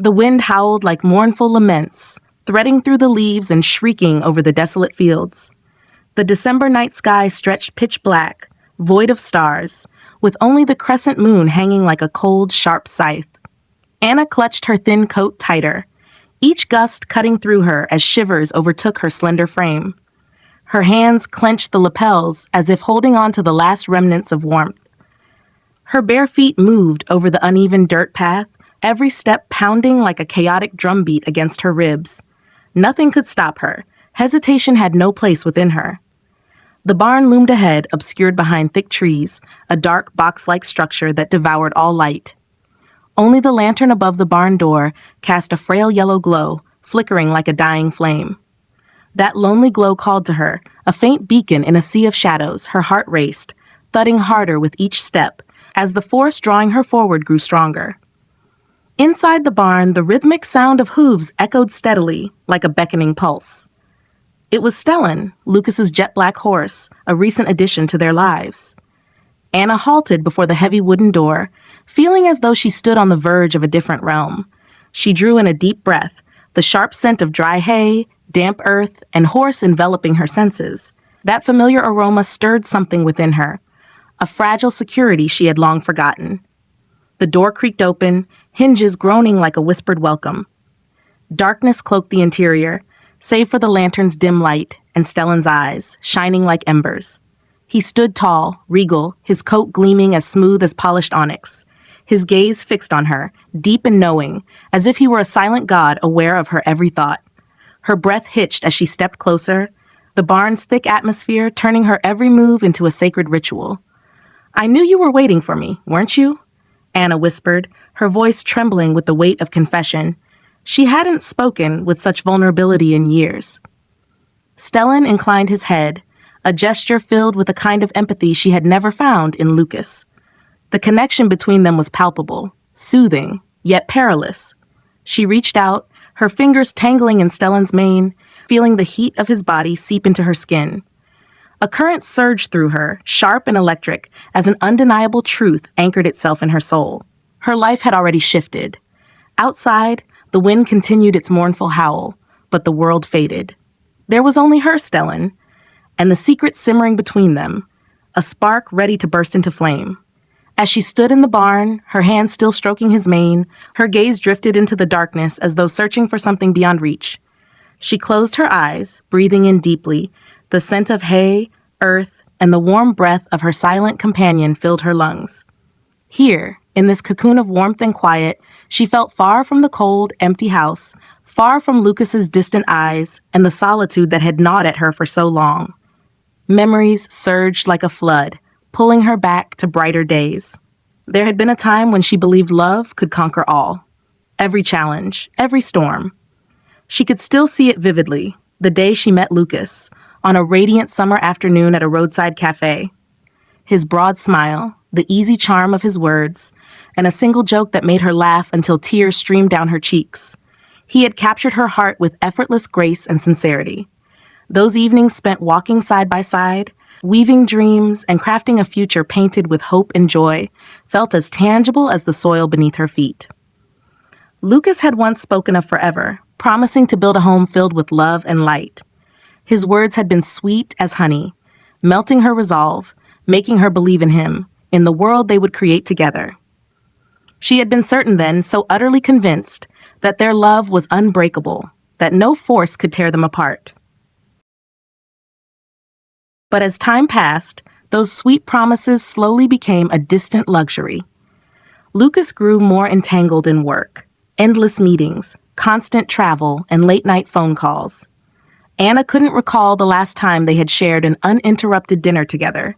The wind howled like mournful laments, threading through the leaves and shrieking over the desolate fields. The December night sky stretched pitch black, void of stars, with only the crescent moon hanging like a cold, sharp scythe. Anna clutched her thin coat tighter, each gust cutting through her as shivers overtook her slender frame. Her hands clenched the lapels as if holding on to the last remnants of warmth. Her bare feet moved over the uneven dirt path, every step pounding like a chaotic drumbeat against her ribs. Nothing could stop her. Hesitation had no place within her. The barn loomed ahead, obscured behind thick trees, a dark box-like structure that devoured all light. Only the lantern above the barn door cast a frail yellow glow, flickering like a dying flame. That lonely glow called to her, a faint beacon in a sea of shadows. Her heart raced, thudding harder with each step, as the force drawing her forward grew stronger. Inside the barn, the rhythmic sound of hooves echoed steadily, like a beckoning pulse. It was Stellan, Lucas's jet-black horse, a recent addition to their lives. Anna halted before the heavy wooden door, feeling as though she stood on the verge of a different realm. She drew in a deep breath, the sharp scent of dry hay, damp earth, and horse enveloping her senses. That familiar aroma stirred something within her, a fragile security she had long forgotten. The door creaked open, hinges groaning like a whispered welcome. Darkness cloaked the interior, save for the lantern's dim light and Stellan's eyes, shining like embers. He stood tall, regal, his coat gleaming as smooth as polished onyx, his gaze fixed on her, deep and knowing, as if he were a silent god aware of her every thought. Her breath hitched as she stepped closer, the barn's thick atmosphere turning her every move into a sacred ritual. "I knew you were waiting for me, weren't you?" Anna whispered, her voice trembling with the weight of confession. She hadn't spoken with such vulnerability in years. Stellan inclined his head, a gesture filled with a kind of empathy she had never found in Lucas. The connection between them was palpable, soothing, yet perilous. She reached out, her fingers tangling in Stellan's mane, feeling the heat of his body seep into her skin. A current surged through her, sharp and electric, as an undeniable truth anchored itself in her soul. Her life had already shifted. Outside, the wind continued its mournful howl, but the world faded. There was only her, Stellan, and the secret simmering between them, a spark ready to burst into flame. As she stood in the barn, her hand still stroking his mane, her gaze drifted into the darkness as though searching for something beyond reach. She closed her eyes, breathing in deeply. The scent of hay, earth, and the warm breath of her silent companion filled her lungs. Here, in this cocoon of warmth and quiet, she felt far from the cold, empty house, far from Lucas's distant eyes and the solitude that had gnawed at her for so long. Memories surged like a flood, pulling her back to brighter days. There had been a time when she believed love could conquer all. Every challenge, every storm. She could still see it vividly, the day she met Lucas, on a radiant summer afternoon at a roadside cafe. His broad smile, the easy charm of his words, and a single joke that made her laugh until tears streamed down her cheeks. He had captured her heart with effortless grace and sincerity. Those evenings spent walking side by side, weaving dreams and crafting a future painted with hope and joy, felt as tangible as the soil beneath her feet. Lucas had once spoken of forever, promising to build a home filled with love and light. His words had been sweet as honey, melting her resolve, making her believe in him, in the world they would create together. She had been certain then, so utterly convinced, that their love was unbreakable, that no force could tear them apart. But as time passed, those sweet promises slowly became a distant luxury. Lucas grew more entangled in work, endless meetings, constant travel, and late-night phone calls. Anna couldn't recall the last time they had shared an uninterrupted dinner together.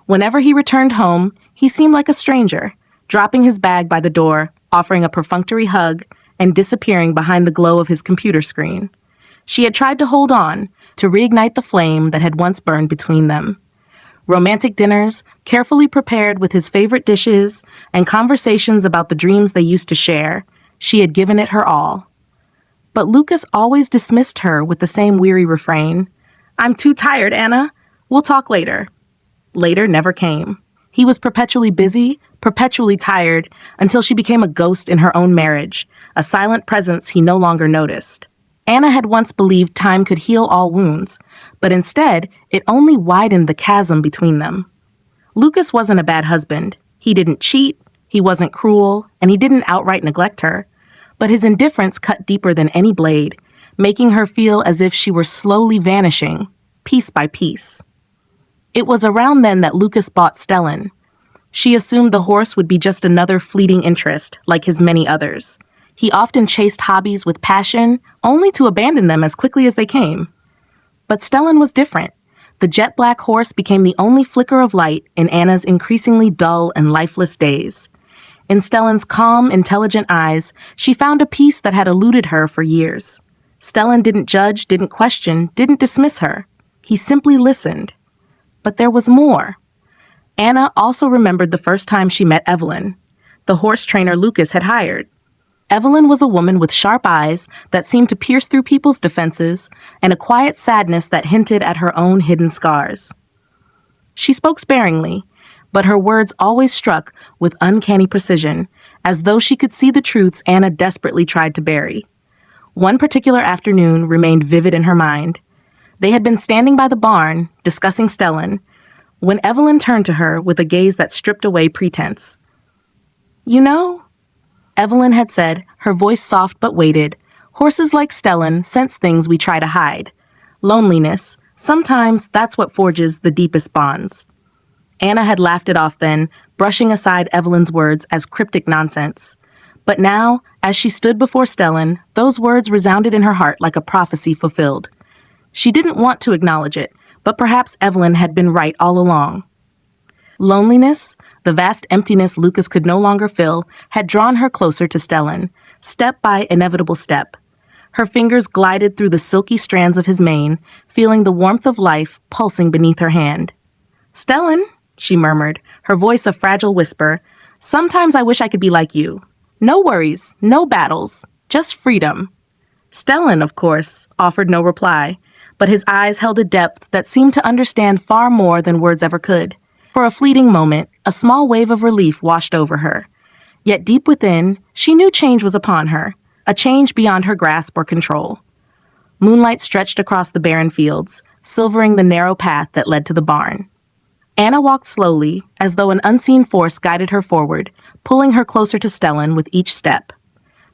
Whenever he returned home, he seemed like a stranger, dropping his bag by the door, offering a perfunctory hug, and disappearing behind the glow of his computer screen. She had tried to hold on, to reignite the flame that had once burned between them. Romantic dinners, carefully prepared with his favorite dishes, and conversations about the dreams they used to share, she had given it her all. But Lucas always dismissed her with the same weary refrain, "I'm too tired, Anna. We'll talk later." Later never came. He was perpetually busy, perpetually tired, until she became a ghost in her own marriage, a silent presence he no longer noticed. Anna had once believed time could heal all wounds, but instead, it only widened the chasm between them. Lucas wasn't a bad husband. He didn't cheat, he wasn't cruel, and he didn't outright neglect her. But his indifference cut deeper than any blade, making her feel as if she were slowly vanishing, piece by piece. It was around then that Lucas bought Stellan. She assumed the horse would be just another fleeting interest, like his many others. He often chased hobbies with passion, only to abandon them as quickly as they came. But Stellan was different. The jet black horse became the only flicker of light in Anna's increasingly dull and lifeless days. In Stellan's calm, intelligent eyes, she found a peace that had eluded her for years. Stellan didn't judge, didn't question, didn't dismiss her. He simply listened. But there was more. Anna also remembered the first time she met Evelyn, the horse trainer Lucas had hired. Evelyn was a woman with sharp eyes that seemed to pierce through people's defenses and a quiet sadness that hinted at her own hidden scars. She spoke sparingly, but her words always struck with uncanny precision, as though she could see the truths Anna desperately tried to bury. One particular afternoon remained vivid in her mind. They had been standing by the barn, discussing Stellan, when Evelyn turned to her with a gaze that stripped away pretense. "You know," Evelyn had said, her voice soft but weighted, "horses like Stellan sense things we try to hide. Loneliness, sometimes that's what forges the deepest bonds." Anna had laughed it off then, brushing aside Evelyn's words as cryptic nonsense. But now, as she stood before Stellan, those words resounded in her heart like a prophecy fulfilled. She didn't want to acknowledge it, but perhaps Evelyn had been right all along. Loneliness, the vast emptiness Lucas could no longer fill, had drawn her closer to Stellan, step by inevitable step. Her fingers glided through the silky strands of his mane, feeling the warmth of life pulsing beneath her hand. "Stellan," she murmured, her voice a fragile whisper, "sometimes I wish I could be like you. No worries, no battles, just freedom." Stellan, of course, offered no reply, but his eyes held a depth that seemed to understand far more than words ever could. For a fleeting moment, a small wave of relief washed over her. Yet deep within, she knew change was upon her, a change beyond her grasp or control. Moonlight stretched across the barren fields, silvering the narrow path that led to the barn. Anna walked slowly, as though an unseen force guided her forward, pulling her closer to Stellan with each step.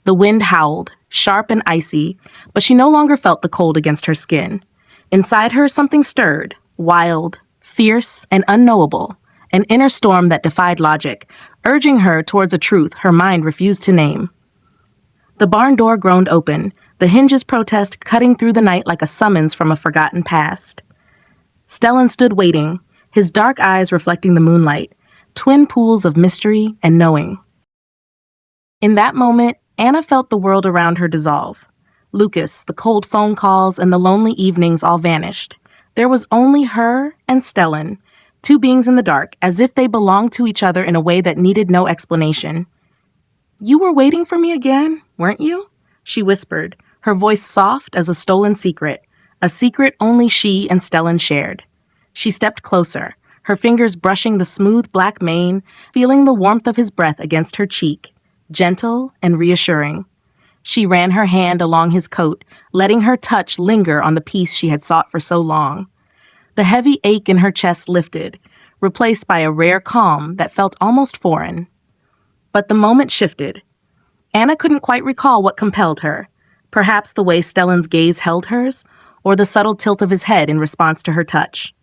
The wind howled, sharp and icy, but she no longer felt the cold against her skin. Inside her, something stirred, wild, fierce, and unknowable, an inner storm that defied logic, urging her towards a truth her mind refused to name. The barn door groaned open, the hinges' protest cutting through the night like a summons from a forgotten past. Stellan stood waiting, his dark eyes reflecting the moonlight, twin pools of mystery and knowing. In that moment, Anna felt the world around her dissolve. Lucas, the cold phone calls, and the lonely evenings all vanished. There was only her and Stellan, two beings in the dark, as if they belonged to each other in a way that needed no explanation. "You were waiting for me again, weren't you?" she whispered, her voice soft as a stolen secret, a secret only she and Stellan shared. She stepped closer, her fingers brushing the smooth black mane, feeling the warmth of his breath against her cheek, gentle and reassuring. She ran her hand along his coat, letting her touch linger on the peace she had sought for so long. The heavy ache in her chest lifted, replaced by a rare calm that felt almost foreign. But the moment shifted. Anna couldn't quite recall what compelled her, perhaps the way Stellan's gaze held hers, or the subtle tilt of his head in response to her touch.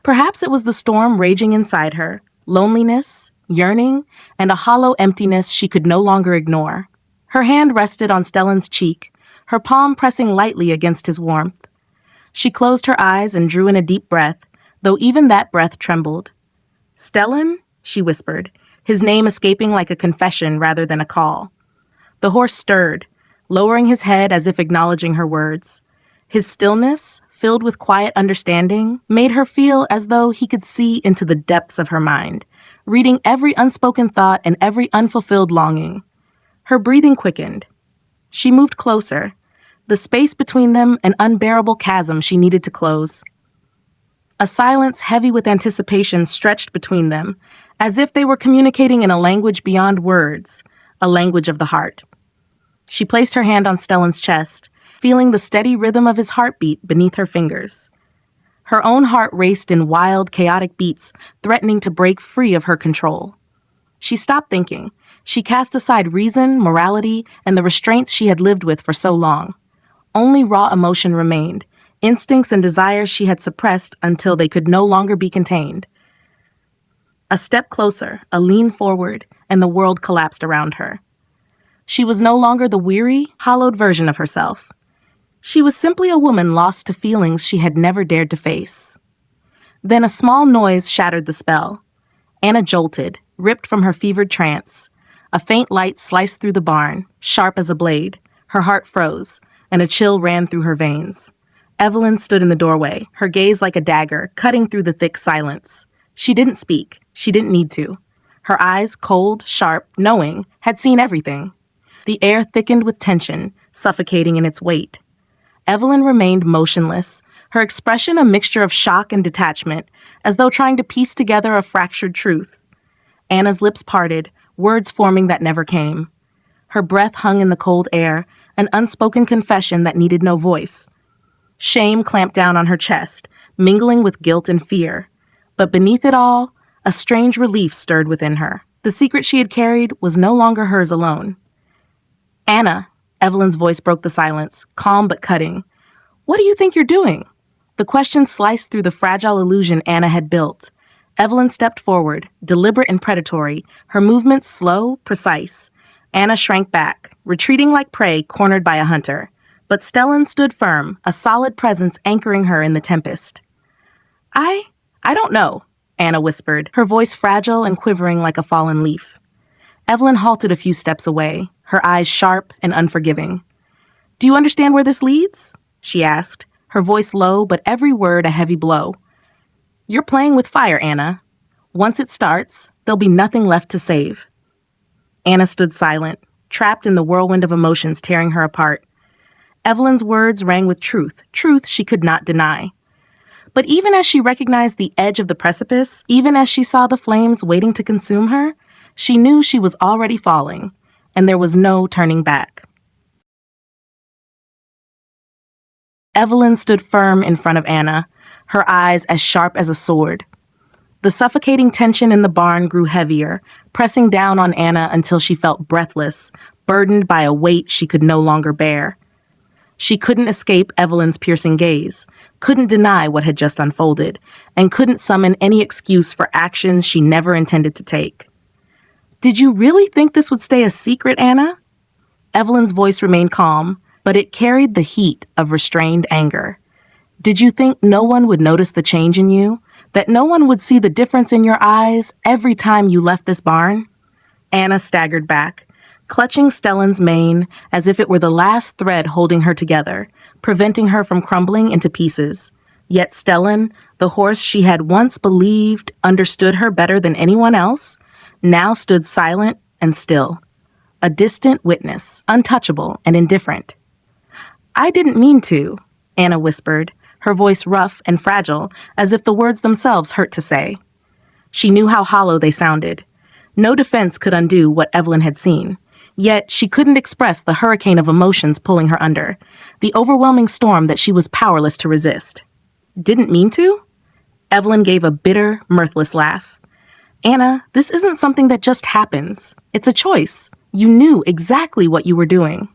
Perhaps it was the storm raging inside her, loneliness, yearning, and a hollow emptiness she could no longer ignore. Her hand rested on Stellan's cheek, her palm pressing lightly against his warmth. She closed her eyes and drew in a deep breath, though even that breath trembled. "Stellan?" she whispered, his name escaping like a confession rather than a call. The horse stirred, lowering his head as if acknowledging her words. His stillness, filled with quiet understanding, made her feel as though he could see into the depths of her mind, reading every unspoken thought and every unfulfilled longing. Her breathing quickened. She moved closer, the space between them an unbearable chasm she needed to close. A silence heavy with anticipation stretched between them, as if they were communicating in a language beyond words, a language of the heart. She placed her hand on Stellan's chest, feeling the steady rhythm of his heartbeat beneath her fingers. Her own heart raced in wild, chaotic beats, threatening to break free of her control. She stopped thinking. She cast aside reason, morality, and the restraints she had lived with for so long. Only raw emotion remained, instincts and desires she had suppressed until they could no longer be contained. A step closer, a lean forward, and the world collapsed around her. She was no longer the weary, hollowed version of herself. She was simply a woman lost to feelings she had never dared to face. Then a small noise shattered the spell. Anna jolted, ripped from her fevered trance. A faint light sliced through the barn, sharp as a blade. Her heart froze, and a chill ran through her veins. Evelyn stood in the doorway, her gaze like a dagger, cutting through the thick silence. She didn't speak. She didn't need to. Her eyes, cold, sharp, knowing, had seen everything. The air thickened with tension, suffocating in its weight. Evelyn remained motionless, her expression a mixture of shock and detachment, as though trying to piece together a fractured truth. Anna's lips parted, words forming that never came. Her breath hung in the cold air, an unspoken confession that needed no voice. Shame clamped down on her chest, mingling with guilt and fear. But beneath it all, a strange relief stirred within her. The secret she had carried was no longer hers alone. "Anna," Evelyn's voice broke the silence, calm but cutting. "What do you think you're doing?" The question sliced through the fragile illusion Anna had built. Evelyn stepped forward, deliberate and predatory, her movements slow, precise. Anna shrank back, retreating like prey cornered by a hunter. But Stellan stood firm, a solid presence anchoring her in the tempest. I don't know," Anna whispered, her voice fragile and quivering like a fallen leaf. Evelyn halted a few steps away, her eyes sharp and unforgiving. "Do you understand where this leads?" she asked, her voice low but every word a heavy blow. "You're playing with fire, Anna. Once it starts, there'll be nothing left to save." Anna stood silent, trapped in the whirlwind of emotions tearing her apart. Evelyn's words rang with truth she could not deny. But even as she recognized the edge of the precipice, even as she saw the flames waiting to consume her, she knew she was already falling, and there was no turning back. Evelyn stood firm in front of Anna, her eyes as sharp as a sword. The suffocating tension in the barn grew heavier, pressing down on Anna until she felt breathless, burdened by a weight she could no longer bear. She couldn't escape Evelyn's piercing gaze, couldn't deny what had just unfolded, and couldn't summon any excuse for actions she never intended to take. "Did you really think this would stay a secret, Anna?" Evelyn's voice remained calm, but it carried the heat of restrained anger. "Did you think no one would notice the change in you? That no one would see the difference in your eyes every time you left this barn?" Anna staggered back, clutching Stellan's mane as if it were the last thread holding her together, preventing her from crumbling into pieces. Yet Stellan, the horse she had once believed understood her better than anyone else, now stood silent and still, a distant witness, untouchable and indifferent. "I didn't mean to," Anna whispered, her voice rough and fragile, as if the words themselves hurt to say. She knew how hollow they sounded. No defense could undo what Evelyn had seen. Yet she couldn't express the hurricane of emotions pulling her under, the overwhelming storm that she was powerless to resist. "Didn't mean to?" Evelyn gave a bitter, mirthless laugh. "Anna, this isn't something that just happens. It's a choice. You knew exactly what you were doing."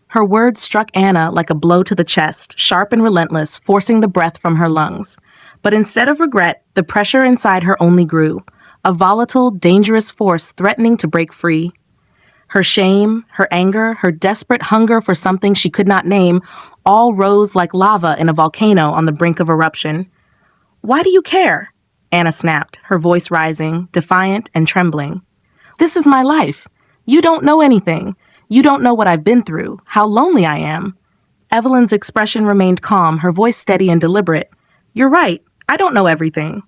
Her words struck Anna like a blow to the chest, sharp and relentless, forcing the breath from her lungs. But instead of regret, the pressure inside her only grew, a volatile, dangerous force threatening to break free. Her shame, her anger, her desperate hunger for something she could not name, all rose like lava in a volcano on the brink of eruption. "Why do you care?" Anna snapped, her voice rising, defiant and trembling. "This is my life. You don't know anything. You don't know what I've been through, how lonely I am." Evelyn's expression remained calm, her voice steady and deliberate. "You're right. I don't know everything."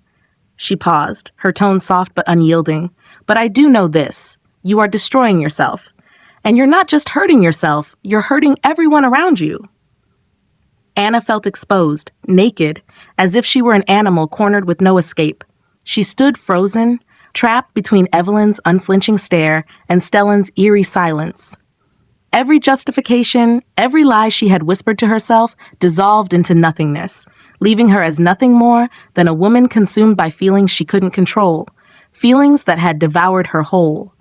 She paused, her tone soft but unyielding. "But I do know this. You are destroying yourself. And you're not just hurting yourself, you're hurting everyone around you." Anna felt exposed, naked, as if she were an animal cornered with no escape. She stood frozen, trapped between Evelyn's unflinching stare and Stellan's eerie silence. Every justification, every lie she had whispered to herself dissolved into nothingness, leaving her as nothing more than a woman consumed by feelings she couldn't control, feelings that had devoured her whole.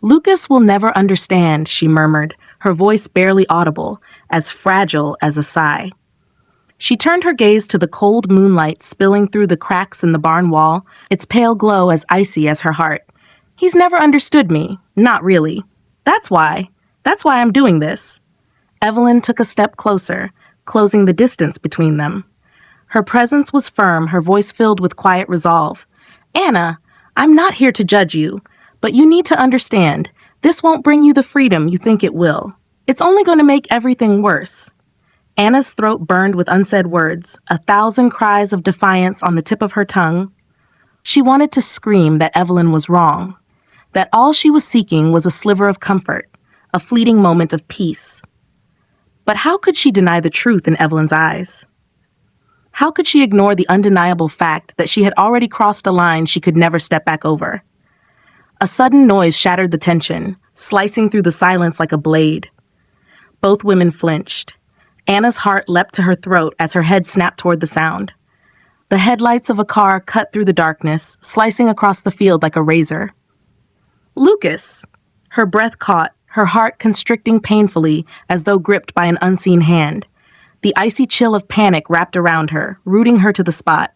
"Lucas will never understand," she murmured, her voice barely audible, as fragile as a sigh. She turned her gaze to the cold moonlight spilling through the cracks in the barn wall, its pale glow as icy as her heart. "He's never understood me. Not really. That's why. That's why I'm doing this." Evelyn took a step closer, closing the distance between them. Her presence was firm, her voice filled with quiet resolve. "Anna, I'm not here to judge you, but you need to understand, this won't bring you the freedom you think it will. It's only going to make everything worse." Anna's throat burned with unsaid words, 1,000 cries of defiance on the tip of her tongue. She wanted to scream that Evelyn was wrong, that all she was seeking was a sliver of comfort, a fleeting moment of peace. But how could she deny the truth in Evelyn's eyes? How could she ignore the undeniable fact that she had already crossed a line she could never step back over? A sudden noise shattered the tension, slicing through the silence like a blade. Both women flinched. Anna's heart leapt to her throat as her head snapped toward the sound. The headlights of a car cut through the darkness, slicing across the field like a razor. "Lucas!" Her breath caught, her heart constricting painfully as though gripped by an unseen hand. The icy chill of panic wrapped around her, rooting her to the spot.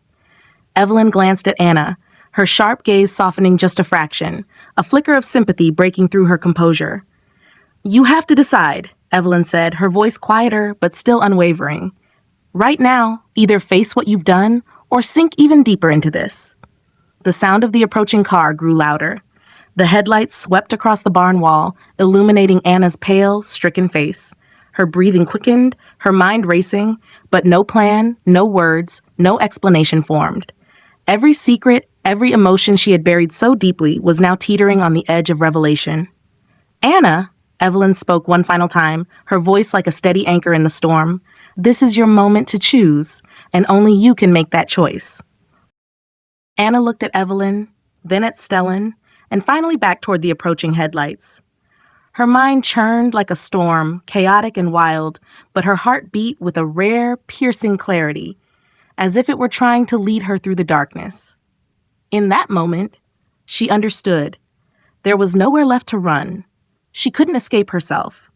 Evelyn glanced at Anna, her sharp gaze softening just a fraction, a flicker of sympathy breaking through her composure. "You have to decide," Evelyn said, her voice quieter but still unwavering. "Right now, either face what you've done or sink even deeper into this." The sound of the approaching car grew louder. The headlights swept across the barn wall, illuminating Anna's pale, stricken face. Her breathing quickened, her mind racing, but no plan, no words, no explanation formed. Every secret, every emotion she had buried so deeply was now teetering on the edge of revelation. "Anna," Evelyn spoke one final time, her voice like a steady anchor in the storm, "this is your moment to choose, and only you can make that choice." Anna looked at Evelyn, then at Stellan, and finally back toward the approaching headlights. Her mind churned like a storm, chaotic and wild, but her heart beat with a rare, piercing clarity, as if it were trying to lead her through the darkness. In that moment, she understood. There was nowhere left to run. She couldn't escape herself.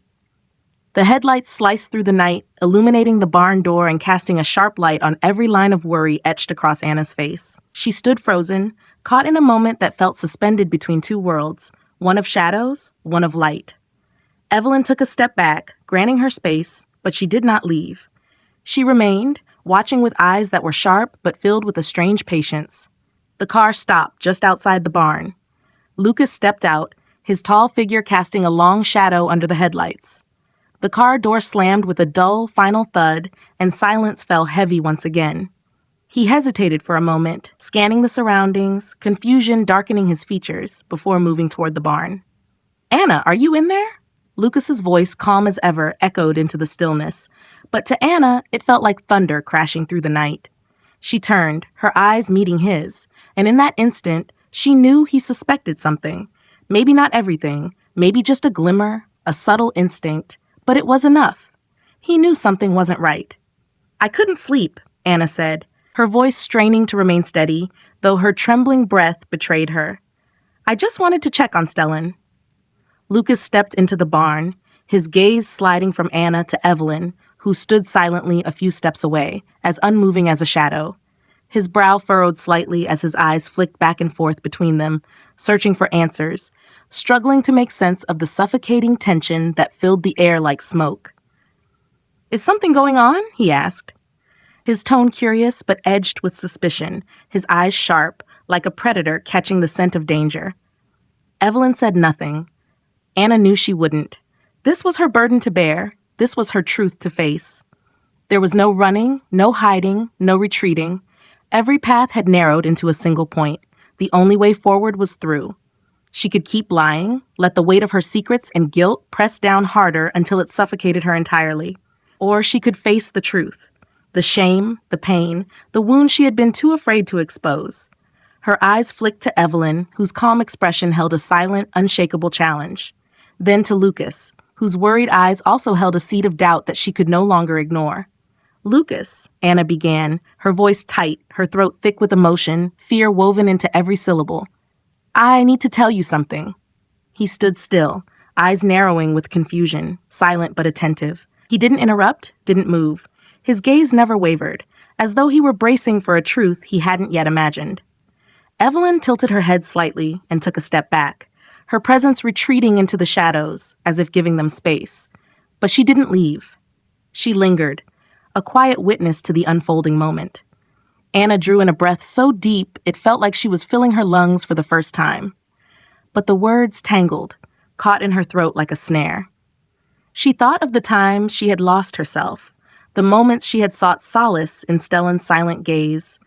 The headlights sliced through the night, illuminating the barn door and casting a sharp light on every line of worry etched across Anna's face. She stood frozen, caught in a moment that felt suspended between two worlds, one of shadows, one of light. Evelyn took a step back, granting her space, but she did not leave. She remained, watching with eyes that were sharp but filled with a strange patience. The car stopped just outside the barn. Lucas stepped out, his tall figure casting a long shadow under the headlights. The car door slammed with a dull, final thud, and silence fell heavy once again. He hesitated for a moment, scanning the surroundings, confusion darkening his features, before moving toward the barn. "Anna, are you in there?" Lucas's voice, calm as ever, echoed into the stillness, but to Anna, it felt like thunder crashing through the night. She turned, her eyes meeting his, and in that instant, she knew he suspected something. Maybe not everything, maybe just a glimmer, a subtle instinct, but it was enough. He knew something wasn't right. "I couldn't sleep," Anna said, her voice straining to remain steady, though her trembling breath betrayed her. "I just wanted to check on Stellan." Lucas stepped into the barn, his gaze sliding from Anna to Evelyn, who stood silently a few steps away, as unmoving as a shadow. His brow furrowed slightly as his eyes flicked back and forth between them, searching for answers, struggling to make sense of the suffocating tension that filled the air like smoke. "Is something going on?" he asked. His tone curious but edged with suspicion, his eyes sharp, like a predator catching the scent of danger. Evelyn said nothing. Anna knew she wouldn't. This was her burden to bear. This was her truth to face. There was no running, no hiding, no retreating. Every path had narrowed into a single point. The only way forward was through. She could keep lying, let the weight of her secrets and guilt press down harder until it suffocated her entirely. Or she could face the truth, the shame, the pain, the wound she had been too afraid to expose. Her eyes flicked to Evelyn, whose calm expression held a silent, unshakable challenge. Then to Lucas, whose worried eyes also held a seed of doubt that she could no longer ignore. "Lucas," Anna began, her voice tight, her throat thick with emotion, fear woven into every syllable. "I need to tell you something." He stood still, eyes narrowing with confusion, silent but attentive. He didn't interrupt, didn't move. His gaze never wavered, as though he were bracing for a truth he hadn't yet imagined. Evelyn tilted her head slightly and took a step back, her presence retreating into the shadows, as if giving them space. But she didn't leave. She lingered, a quiet witness to the unfolding moment. Anna drew in a breath so deep it felt like she was filling her lungs for the first time. But the words tangled, caught in her throat like a snare. She thought of the times she had lost herself, the moments she had sought solace in Stellan's silent gaze,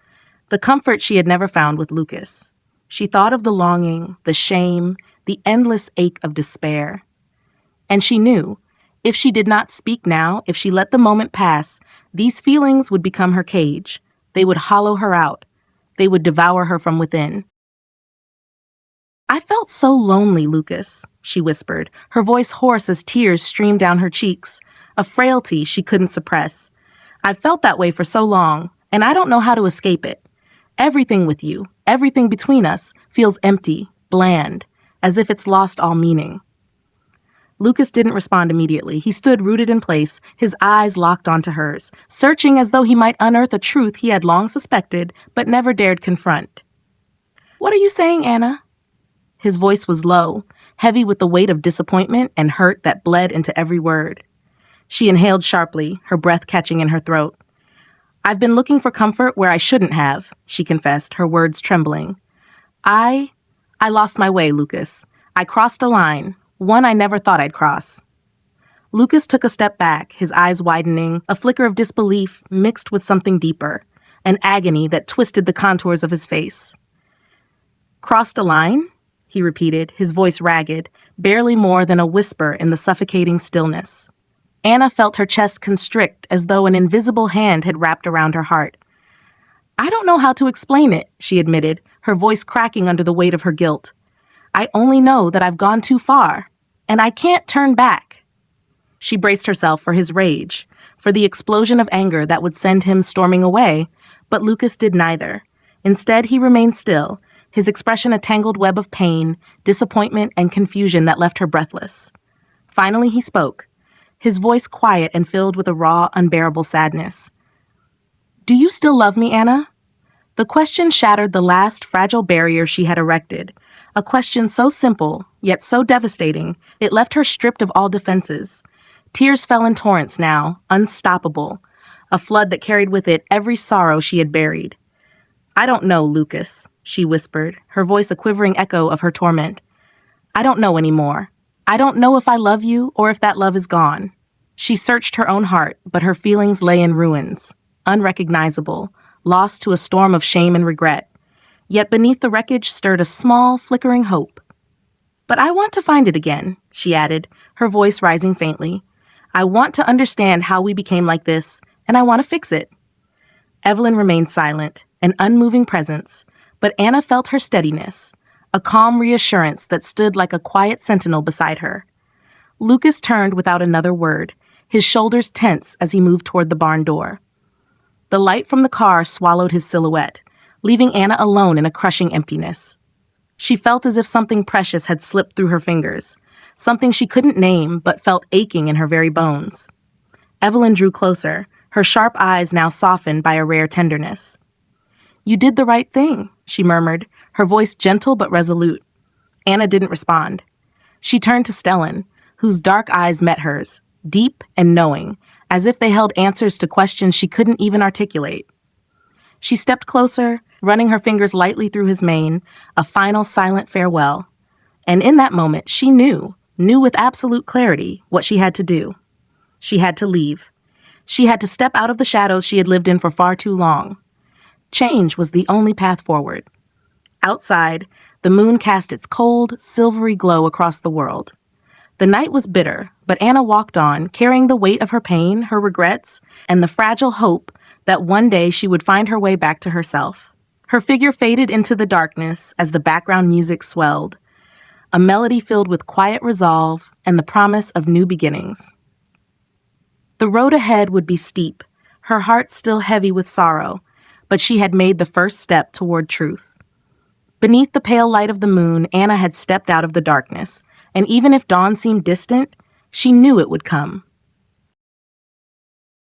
the comfort she had never found with Lucas. She thought of the longing, the shame, the endless ache of despair. And she knew, if she did not speak now, if she let the moment pass, these feelings would become her cage. They would hollow her out. They would devour her from within. "I felt so lonely, Lucas," she whispered, her voice hoarse as tears streamed down her cheeks, a frailty she couldn't suppress. "I've felt that way for so long, and I don't know how to escape it. Everything with you, everything between us, feels empty, bland, as if it's lost all meaning." Lucas didn't respond immediately. He stood rooted in place, his eyes locked onto hers, searching as though he might unearth a truth he had long suspected but never dared confront. "What are you saying, Anna?" His voice was low, heavy with the weight of disappointment and hurt that bled into every word. She inhaled sharply, her breath catching in her throat. "I've been looking for comfort where I shouldn't have," she confessed, her words trembling. I lost my way, Lucas. I crossed a line, one I never thought I'd cross." Lucas took a step back, his eyes widening, a flicker of disbelief mixed with something deeper, an agony that twisted the contours of his face. "Crossed a line?" he repeated, his voice ragged, barely more than a whisper in the suffocating stillness. Anna felt her chest constrict as though an invisible hand had wrapped around her heart. "I don't know how to explain it," she admitted, her voice cracking under the weight of her guilt. "I only know that I've gone too far, and I can't turn back." She braced herself for his rage, for the explosion of anger that would send him storming away, but Lucas did neither. Instead, he remained still, his expression a tangled web of pain, disappointment, and confusion that left her breathless. Finally, he spoke, his voice quiet and filled with a raw, unbearable sadness. "Do you still love me, Anna?" The question shattered the last fragile barrier she had erected, a question so simple, yet so devastating, it left her stripped of all defenses. Tears fell in torrents now, unstoppable, a flood that carried with it every sorrow she had buried. "I don't know, Lucas," she whispered, her voice a quivering echo of her torment. "I don't know anymore. I don't know if I love you or if that love is gone." She searched her own heart, but her feelings lay in ruins, unrecognizable, lost to a storm of shame and regret. Yet beneath the wreckage stirred a small, flickering hope. "But I want to find it again," she added, her voice rising faintly. "I want to understand how we became like this, and I want to fix it." Evelyn remained silent, an unmoving presence, but Anna felt her steadiness, a calm reassurance that stood like a quiet sentinel beside her. Lucas turned without another word, his shoulders tense as he moved toward the barn door. The light from the car swallowed his silhouette, leaving Anna alone in a crushing emptiness. She felt as if something precious had slipped through her fingers, something she couldn't name but felt aching in her very bones. Evelyn drew closer, her sharp eyes now softened by a rare tenderness. "You did the right thing," she murmured, her voice gentle but resolute. Anna didn't respond. She turned to Stellan, whose dark eyes met hers, deep and knowing, as if they held answers to questions she couldn't even articulate. She stepped closer, running her fingers lightly through his mane, a final silent farewell. And in that moment, she knew with absolute clarity what she had to do. She had to leave. She had to step out of the shadows she had lived in for far too long. Change was the only path forward. Outside, the moon cast its cold, silvery glow across the world. The night was bitter, But Anna walked on, carrying the weight of her pain, her regrets, and the fragile hope that one day she would find her way back to herself. Her figure faded into the darkness as the background music swelled, a melody filled with quiet resolve and the promise of new beginnings. The road ahead would be steep, her heart still heavy with sorrow, but she had made the first step toward truth. Beneath the pale light of the moon, Anna had stepped out of the darkness, and even if dawn seemed distant, she knew it would come.